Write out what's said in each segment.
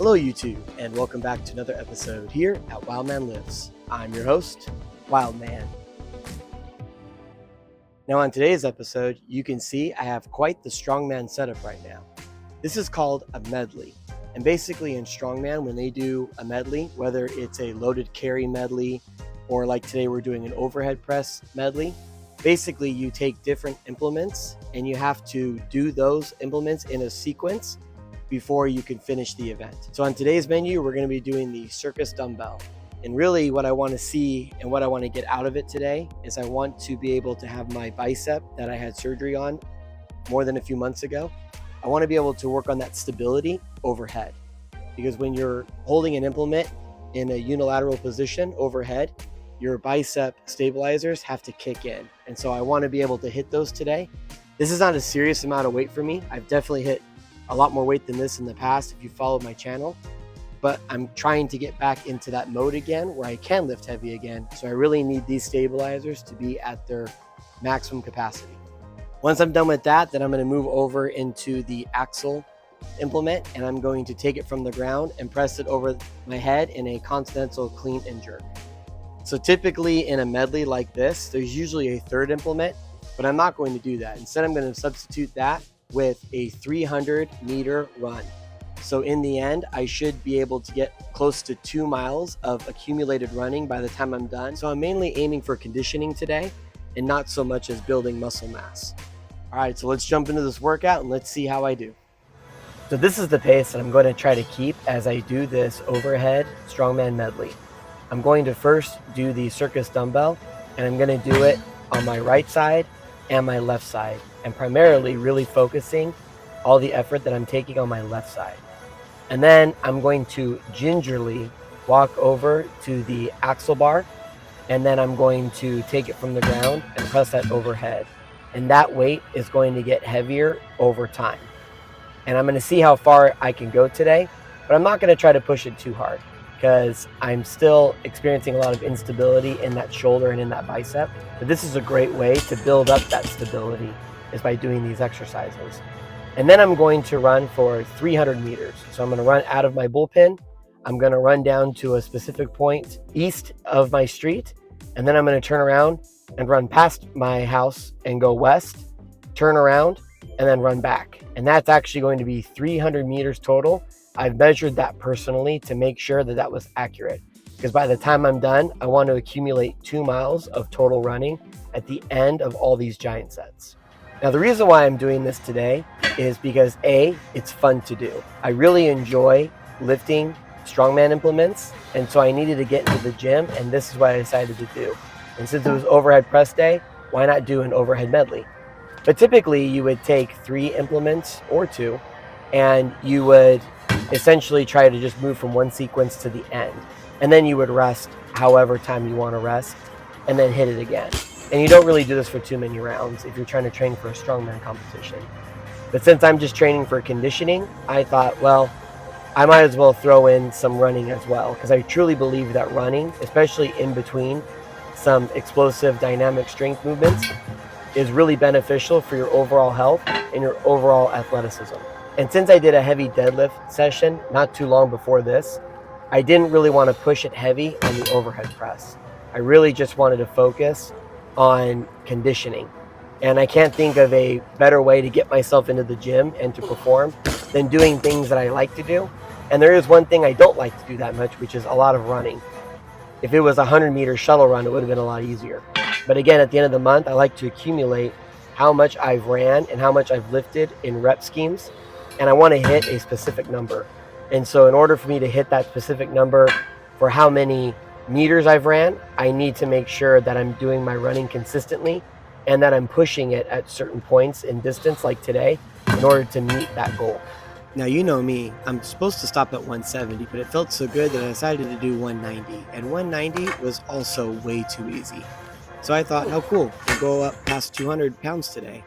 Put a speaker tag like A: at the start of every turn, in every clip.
A: Hello YouTube, and welcome back to another episode here at WILDMAN Lives. I'm your host, WILDMAN. Now on today's episode, you can see I have quite the Strongman setup right now. This is called a medley. And basically in Strongman, when they do a medley, whether it's a loaded carry medley, or like today we're doing an overhead press medley, basically you take different implements and you have to do those implements in a sequence before you can finish the event. So on today's menu, we're going to be doing the Circus dumbbell. And really what I want to see and what I want to get out of it today is I want to be able to have my bicep that I had surgery on more than a few months ago. I want to be able to work on that stability overhead, because when you're holding an implement in a unilateral position overhead, your bicep stabilizers have to kick in. And so I want to be able to hit those today. This is not a serious amount of weight for me. I've definitely hit a lot more weight than this in the past if you followed my channel, but I'm trying to get back into that mode again where I can lift heavy again. So I really need these stabilizers to be at their maximum capacity. Once I'm done with that, then I'm going to move over into the axle implement, and I'm going to take it from the ground and press it over my head in a continental clean and jerk. So typically in a medley like this, there's usually a third implement, but I'm not going to do that. Instead, I'm going to substitute that with a 300-meter run. So in the end, I should be able to get close to 2 miles of accumulated running by the time I'm done. So I'm mainly aiming for conditioning today and not so much as building muscle mass. All right, so let's jump into this workout and let's see how I do. So this is the pace that I'm going to try to keep as I do this overhead Strongman medley. I'm going to first do the Circus dumbbell, and I'm going to do it on my right side and my left side, and primarily really focusing all the effort that I'm taking on my left side. And then I'm going to gingerly walk over to the axle bar, and then I'm going to take it from the ground and press that overhead. And that weight is going to get heavier over time. And I'm going to see how far I can go today, but I'm not going to try to push it too hard because I'm still experiencing a lot of instability in that shoulder and in that bicep. But this is a great way to build up that stability, is by doing these exercises. And then I'm going to run for 300 meters. So I'm going to run out of my bullpen. I'm going to run down to a specific point east of my street. And then I'm going to turn around and run past my house and go west, turn around, and then run back. And that's actually going to be 300 meters total. I've measured that personally to make sure that that was accurate, because by the time I'm done, I want to accumulate 2 miles of total running at the end of all these giant sets. Now, the reason why I'm doing this today is because A, it's fun to do. I really enjoy lifting Strongman implements, and so I needed to get into the gym, and this is what I decided to do. And since it was overhead press day, why not do an overhead medley? But typically you would take 3 implements or 2, and you would essentially try to just move from one sequence to the end. And then you would rest however time you want to rest, and then hit it again. And you don't really do this for too many rounds if you're trying to train for a strongman competition. But since I'm just training for conditioning, I thought, well, I might as well throw in some running as well, because I truly believe that running, especially in between some explosive dynamic strength movements, is really beneficial for your overall health and your overall athleticism. And since I did a heavy deadlift session not too long before this, I didn't really want to push it heavy on the overhead press. I really just wanted to focus on conditioning. And I can't think of a better way to get myself into the gym and to perform than doing things that I like to do. And there is one thing I don't like to do that much, which is a lot of running. If it was a 100-meter shuttle run, it would have been a lot easier. But again, at the end of the month, I like to accumulate how much I've ran and how much I've lifted in rep schemes. And I want to hit a specific number. And so in order for me to hit that specific number for how many meters I've ran, I need to make sure that I'm doing my running consistently and that I'm pushing it at certain points in distance like today in order to meet that goal. Now, you know me, I'm supposed to stop at 170, but it felt so good that I decided to do 190. And 190 was also way too easy. So I thought, how cool, we'll go up past 200 pounds today.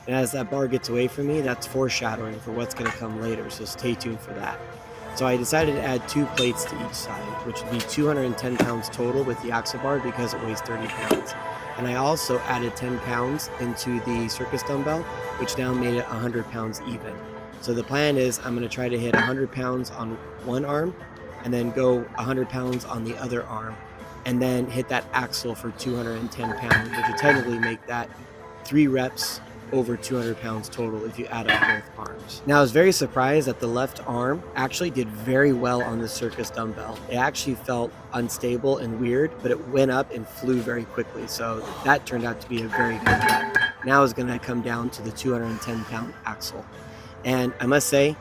A: And as that bar gets away from me, that's foreshadowing for what's going to come later, so stay tuned for that. So I decided to add 2 plates to each side, which would be 210 pounds total with the axle bar because it weighs 30 pounds. And I also added 10 pounds into the Circus dumbbell, which now made it 100 pounds even. So the plan is I'm going to try to hit 100 pounds on one arm and then go 100 pounds on the other arm and then hit that axle for 210 pounds, which would technically make that 3 reps over 200 pounds total if you add up both arms. Now I was very surprised that the left arm actually did very well on the Circus dumbbell. It actually felt unstable and weird, but it went up and flew very quickly. So that turned out to be a very good rep. Now it's gonna come down to the 210 pound axle. And I must say,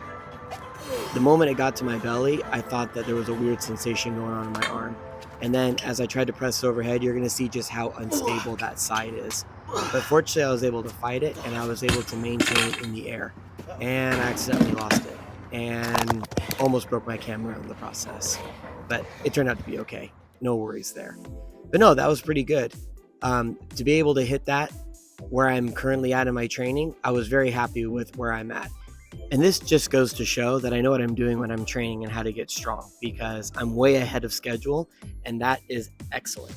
A: the moment it got to my belly, I thought that there was a weird sensation going on in my arm. And then as I tried to press overhead, you're gonna see just how unstable that side is. But fortunately, I was able to fight it and I was able to maintain it in the air. And I accidentally lost it and almost broke my camera in the process. But it turned out to be okay. No worries there. But no, that was pretty good. To be able to hit that where I'm currently at in my training, I was very happy with where I'm at. And this just goes to show that I know what I'm doing when I'm training and how to get strong, because I'm way ahead of schedule, and that is excellent.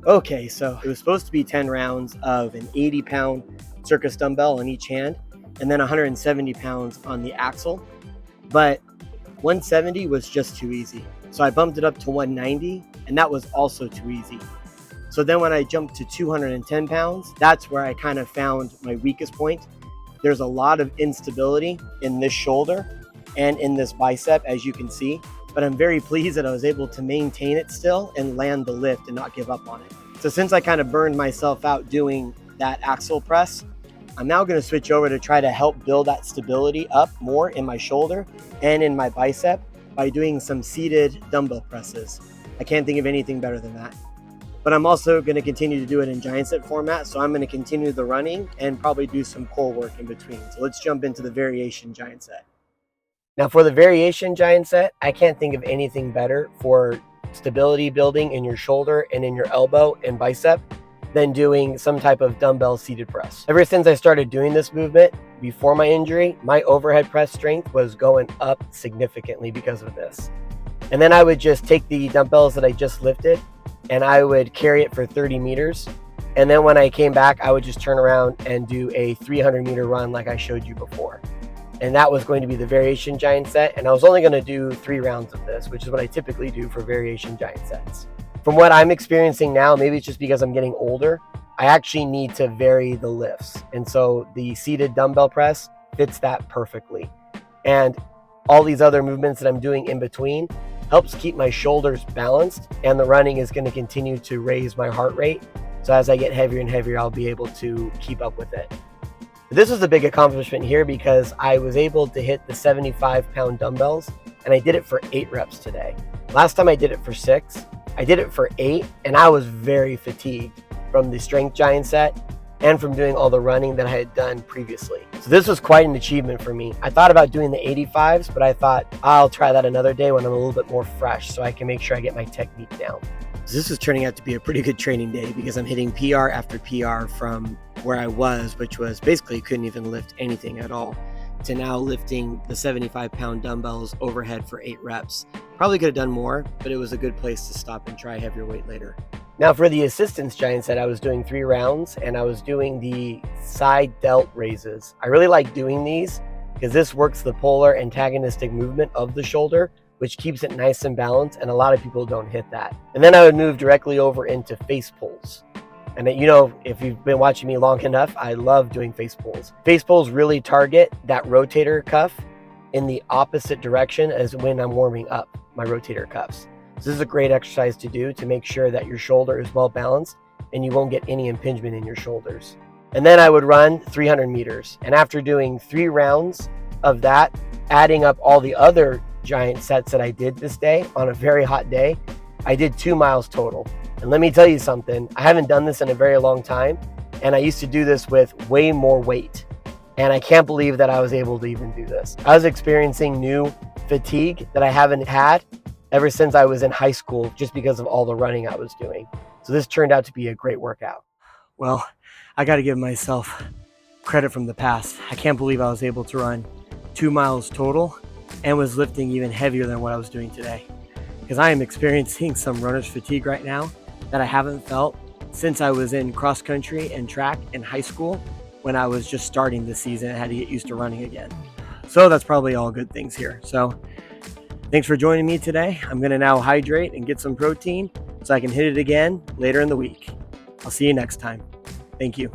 A: Okay, so it was supposed to be 10 rounds of an 80-pound Circus dumbbell on each hand, and then 170 pounds on the axle. But 170 was just too easy. So I bumped it up to 190, and that was also too easy. So then when I jumped to 210 pounds, that's where I kind of found my weakest point. There's a lot of instability in this shoulder and in this bicep, as you can see, but I'm very pleased that I was able to maintain it still and land the lift and not give up on it. So since I kind of burned myself out doing that axle press, I'm now going to switch over to try to help build that stability up more in my shoulder and in my bicep by doing some seated dumbbell presses. I can't think of anything better than that. But I'm also going to continue to do it in giant set format, so I'm going to continue the running and probably do some core work in between. So let's jump into the variation giant set. Now for the variation giant set, I can't think of anything better for stability building in your shoulder and in your elbow and bicep than doing some type of dumbbell seated press. Ever since I started doing this movement before my injury, my overhead press strength was going up significantly because of this. And then I would just take the dumbbells that I just lifted and I would carry it for 30 meters. And then when I came back, I would just turn around and do a 300-meter run like I showed you before. And that was going to be the variation giant set. And I was only going to do 3 rounds of this, which is what I typically do for variation giant sets. From what I'm experiencing now, maybe it's just because I'm getting older, I actually need to vary the lifts. And so the seated dumbbell press fits that perfectly. And all these other movements that I'm doing in between helps keep my shoulders balanced, and the running is going to continue to raise my heart rate. So as I get heavier and heavier, I'll be able to keep up with it. But this was a big accomplishment here because I was able to hit the 75-pound dumbbells, and I did it for 8 reps today. Last time I did it for 6, I did it for 8, and I was very fatigued from the strength giant set and from doing all the running that I had done previously. So this was quite an achievement for me. I thought about doing the 85s, but I thought I'll try that another day when I'm a little bit more fresh so I can make sure I get my technique down. So this is turning out to be a pretty good training day because I'm hitting PR after PR from where I was, which was basically couldn't even lift anything at all, to now lifting the 75-pound dumbbells overhead for 8 reps. Probably could have done more, but it was a good place to stop and try heavier weight later. Now for the assistance giant set, I was doing 3 rounds and I was doing the side delt raises. I really like doing these because this works the polar antagonistic movement of the shoulder, which keeps it nice and balanced, and a lot of people don't hit that. And then I would move directly over into face pulls. And you know, if you've been watching me long enough, I love doing face pulls. Face pulls really target that rotator cuff in the opposite direction as when I'm warming up my rotator cuffs. So this is a great exercise to do to make sure that your shoulder is well balanced and you won't get any impingement in your shoulders. And then I would run 300 meters. And after doing 3 rounds of that, adding up all the other giant sets that I did this day on a very hot day, I did 2 miles total. And let me tell you something, I haven't done this in a very long time, and I used to do this with way more weight. And I can't believe that I was able to even do this. I was experiencing new fatigue that I haven't had ever since I was in high school, just because of all the running I was doing. So this turned out to be a great workout. Well, I got to give myself credit from the past. I can't believe I was able to run 2 miles total and was lifting even heavier than what I was doing today. Because I am experiencing some runner's fatigue right now that I haven't felt since I was in cross country and track in high school. when I was just starting the season and had to get used to running again. So that's probably all good things here. So thanks for joining me today. I'm going to now hydrate and get some protein so I can hit it again later in the week. I'll see you next time. Thank you.